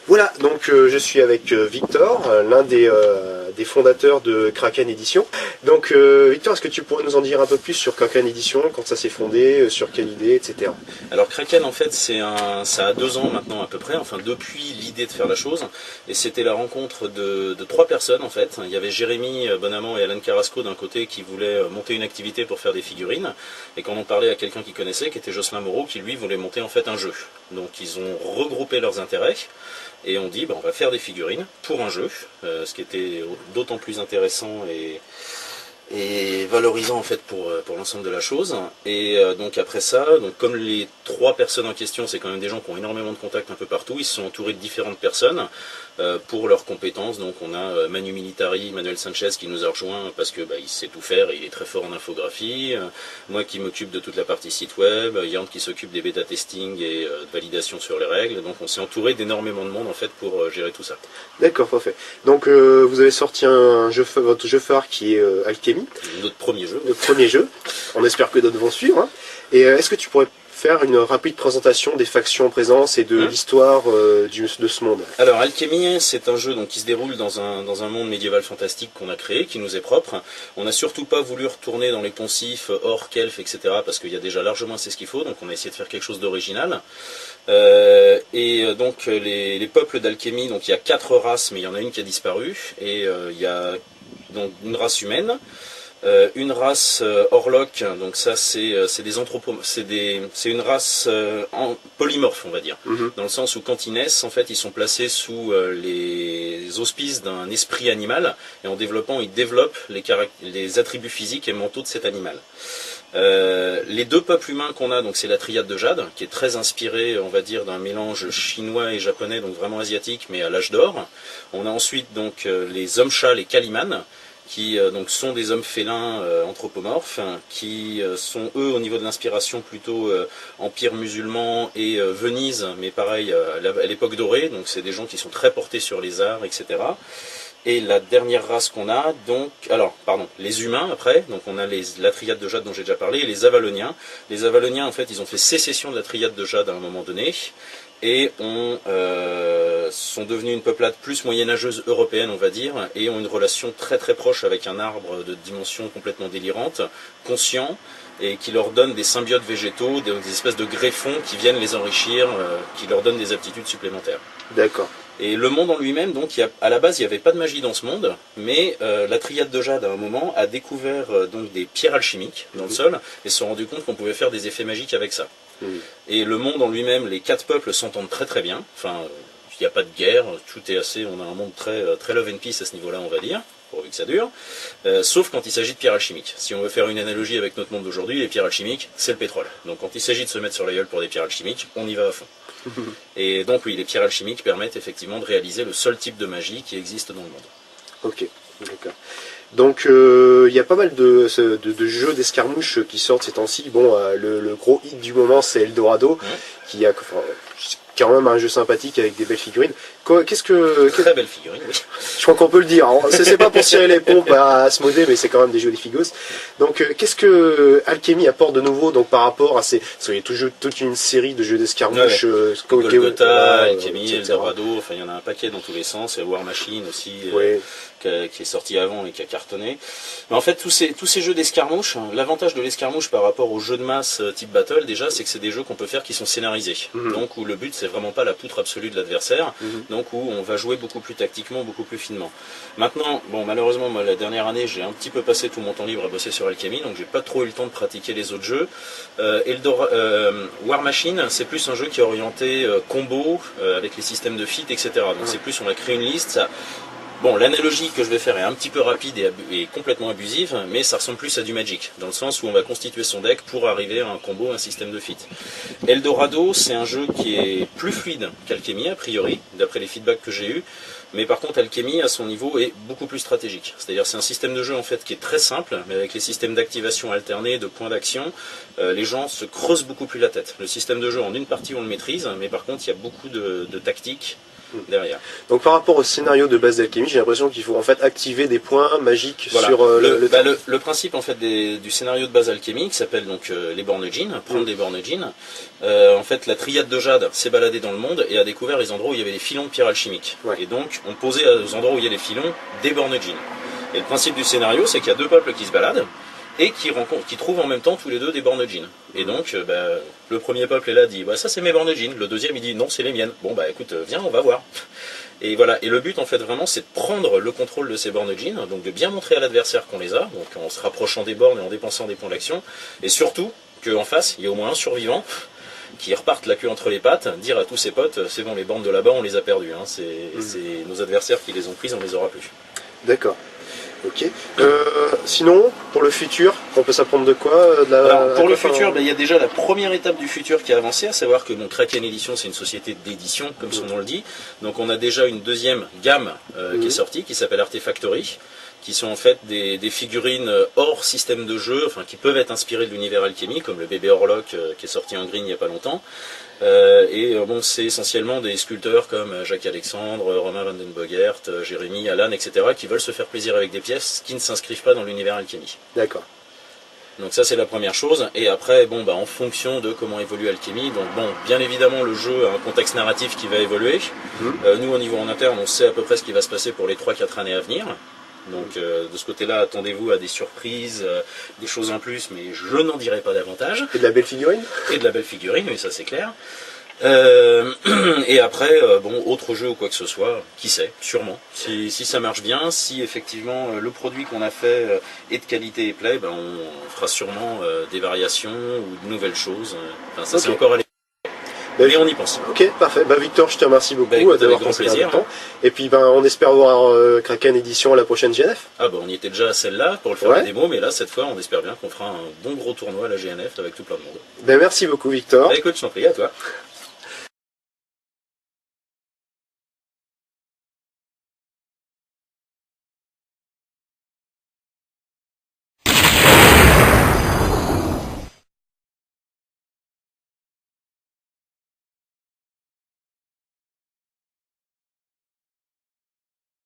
Voilà, donc je suis avec Victor, l'un des fondateurs de Kraken Édition. Donc Victor, est-ce que tu pourrais nous en dire un peu plus sur Kraken Édition, quand ça s'est fondé, sur quelle idée, etc. Alors Kraken en fait ça a 2 ans maintenant à peu près, enfin depuis l'idée de faire la chose, et c'était la rencontre de 3 personnes en fait. Il y avait Jérémy Bonamant et Alan Carrasco d'un côté qui voulaient monter une activité pour faire des figurines, et quand on parlait à quelqu'un qui connaissait, qui était Jocelyn Moreau, qui lui voulait monter en fait un jeu. Donc ils ont regroupé leurs intérêts, et on dit on va faire des figurines pour un jeu, ce qui était d'autant plus intéressant et valorisant en fait pour l'ensemble de la chose. Et donc après ça, donc comme les 3 personnes en question, c'est quand même des gens qui ont énormément de contacts un peu partout, ils se sont entourés de différentes personnes pour leurs compétences. Donc on a Manu Militari, Manuel Sanchez qui nous a rejoint parce que il sait tout faire, il est très fort en infographie. Moi qui m'occupe de toute la partie site web, Yann qui s'occupe des bêta testing et de validation sur les règles. Donc on s'est entouré d'énormément de monde en fait pour gérer tout ça. D'accord, parfait. Donc vous avez sorti votre jeu phare qui est Alchemy. Notre premier jeu. Notre premier jeu. On espère que d'autres vont suivre. Hein. Et est-ce que tu pourrais faire une rapide présentation des factions en présence et de l'histoire de ce monde? Alors Alchemy, c'est un jeu donc, qui se déroule dans un monde médiéval fantastique qu'on a créé, qui nous est propre. On n'a surtout pas voulu retourner dans les poncifs, orques, elfes, etc. parce qu'il y a déjà largement assez ce qu'il faut, donc on a essayé de faire quelque chose d'original. Donc les peuples d'Alchemy, donc il y a 4 races, mais il y en a une qui a disparu, et il y a donc une race humaine. Une race Orlok, donc ça c'est une race polymorphe on va dire, dans le sens où quand ils naissent en fait ils sont placés sous les auspices d'un esprit animal, et en développant ils développent les attributs physiques et mentaux de cet animal. Les 2 peuples humains qu'on a, donc c'est la triade de Jade, qui est très inspirée, on va dire, d'un mélange chinois et japonais, donc vraiment asiatique, mais à l'âge d'or. On a ensuite donc les hommes-chats, les Kaliman, qui donc sont des hommes félins anthropomorphes, qui sont eux au niveau de l'inspiration plutôt empire musulman et Venise, mais pareil à l'époque dorée, donc c'est des gens qui sont très portés sur les arts, etc. Et la dernière race qu'on a, donc, les humains après, donc on a la triade de Jade dont j'ai déjà parlé, et les Avaloniens. Les Avaloniens en fait ils ont fait sécession de la triade de Jade à un moment donné, et sont devenus une peuplade plus moyenâgeuse européenne on va dire, et ont une relation très très proche avec un arbre de dimension complètement délirante, conscient, et qui leur donne des symbiotes végétaux, des espèces de greffons qui viennent les enrichir, qui leur donnent des aptitudes supplémentaires. D'accord. Et le monde en lui-même, donc à la base il n'y avait pas de magie dans ce monde, mais la triade de Jade à un moment a découvert donc des pierres alchimiques dans le sol, et se sont rendu compte qu'on pouvait faire des effets magiques avec ça. Et le monde en lui-même, les 4 peuples s'entendent très très bien, enfin il n'y a pas de guerre, tout est assez, on a un monde très, très love and peace à ce niveau-là on va dire, pourvu que ça dure, sauf quand il s'agit de pierres alchimiques. Si on veut faire une analogie avec notre monde d'aujourd'hui, les pierres alchimiques, c'est le pétrole. Donc quand il s'agit de se mettre sur la gueule pour des pierres alchimiques, on y va à fond. Et donc oui, les pierres alchimiques permettent effectivement de réaliser le seul type de magie qui existe dans le monde. Ok, d'accord. Donc il y a pas mal de jeux d'escarmouches qui sortent ces temps-ci. Bon, le gros hit du moment c'est Eldorado, qui a quand même un jeu sympathique avec des belles figurines. Très belle figurine, oui. Je crois qu'on peut le dire. C'est pas pour cirer les pompes à Asmodée, mais c'est quand même des jolies figos. Donc qu'est-ce que Alchemy apporte de nouveau donc par rapport à il y a toujours toute une série de jeux d'escarmouches, Golgotha, Alchemy, Eldorado, enfin il y en a un paquet dans tous les sens, et War Machine aussi, qui est sorti avant et qui a cartonné. Mais en fait tous ces jeux d'escarmouches, l'avantage de l'escarmouche par rapport aux jeux de masse type Battle déjà, c'est que c'est des jeux qu'on peut faire qui sont scénarisés. Donc où le but c'est vraiment pas la poutre absolue de l'adversaire, donc où on va jouer beaucoup plus tactiquement, beaucoup plus finement. Maintenant, bon malheureusement moi la dernière année j'ai un petit peu passé tout mon temps libre à bosser sur Alchemy, donc j'ai pas trop eu le temps de pratiquer les autres jeux. War Machine c'est plus un jeu qui est orienté combo, avec les systèmes de feat, etc. Donc c'est plus on a créé une liste, ça... Bon, l'analogie que je vais faire est un petit peu rapide et complètement abusive, mais ça ressemble plus à du Magic, dans le sens où on va constituer son deck pour arriver à un combo, un système de feat. Eldorado, c'est un jeu qui est plus fluide qu'Alchemy, a priori, d'après les feedbacks que j'ai eus, mais par contre Alchemy, à son niveau, est beaucoup plus stratégique. C'est-à-dire c'est un système de jeu en fait qui est très simple, mais avec les systèmes d'activation alternés, de points d'action, les gens se creusent beaucoup plus la tête. Le système de jeu, en une partie, on le maîtrise, mais par contre, il y a beaucoup de tactiques, derrière. Donc par rapport au scénario de base d'Alchemy, j'ai l'impression qu'il faut en fait activer des points magiques Voilà. sur le principe en fait du scénario de base alchimique qui s'appelle donc les bornes djinn, prendre des bornes djinn. En fait, la triade de Jade s'est baladée dans le monde et a découvert les endroits où il y avait des filons de pierre alchimique. Ouais. Et donc, on posait aux endroits où il y a des filons des bornes djinn. Et le principe du scénario, c'est qu'il y a deux peuples qui se baladent et qui trouvent en même temps tous les deux des bornes djinn. Et donc, le premier peuple est là, dit ça c'est mes bornes djinn. Le deuxième il dit non, c'est les miennes. Bon écoute, viens, on va voir. Et voilà, et le but en fait vraiment c'est de prendre le contrôle de ces bornes djinn, donc de bien montrer à l'adversaire qu'on les a, donc en se rapprochant des bornes et en dépensant des points d'action, et surtout qu'en face il y a au moins un survivant qui reparte la queue entre les pattes, dire à tous ses potes c'est bon, les bornes de là-bas on les a perdues, hein. C'est nos adversaires qui les ont prises, on les aura plus. D'accord. Ok. Sinon, pour le futur, on peut s'apprendre de quoi Alors, pour le futur, il y a déjà la première étape du futur qui a avancé, à savoir que Kraken Edition, c'est une société d'édition, comme son nom le dit. Donc on a déjà une deuxième gamme qui est sortie, qui s'appelle Artefactory, qui sont en fait des figurines hors système de jeu, enfin qui peuvent être inspirées de l'univers Alchemy, comme le bébé Orlok qui est sorti en green il n'y a pas longtemps. C'est essentiellement des sculpteurs comme Jacques Alexandre, Romain Van den Bogert, Jérémy, Alan, etc. qui veulent se faire plaisir avec des pièces qui ne s'inscrivent pas dans l'univers Alchemy. D'accord. Donc ça c'est la première chose, et après en fonction de comment évolue Alchemy, donc bien évidemment le jeu a un contexte narratif qui va évoluer. Nous au niveau en interne on sait à peu près ce qui va se passer pour les 3-4 années à venir. Donc de ce côté-là, attendez-vous à des surprises, des choses en plus, mais je n'en dirai pas davantage. Et de la belle figurine. Et de la belle figurine, oui, ça c'est clair. Et après, autre jeu ou quoi que ce soit, qui sait, sûrement. Si ça marche bien, si effectivement le produit qu'on a fait est de qualité et plaît, on fera sûrement des variations ou de nouvelles choses. Enfin, ça c'est encore à l'époque. Mais on y pense. Ok, parfait. Victor, je te remercie beaucoup écoute, d'avoir grand consacré plaisir. un peu de temps. Et puis on espère voir Kraken Edition à la prochaine GNF. On y était déjà à celle-là pour le faire la démo, mais là cette fois on espère bien qu'on fera un bon gros tournoi à la GNF avec tout plein de monde. Merci beaucoup Victor. Écoute, je t'en prie, à toi.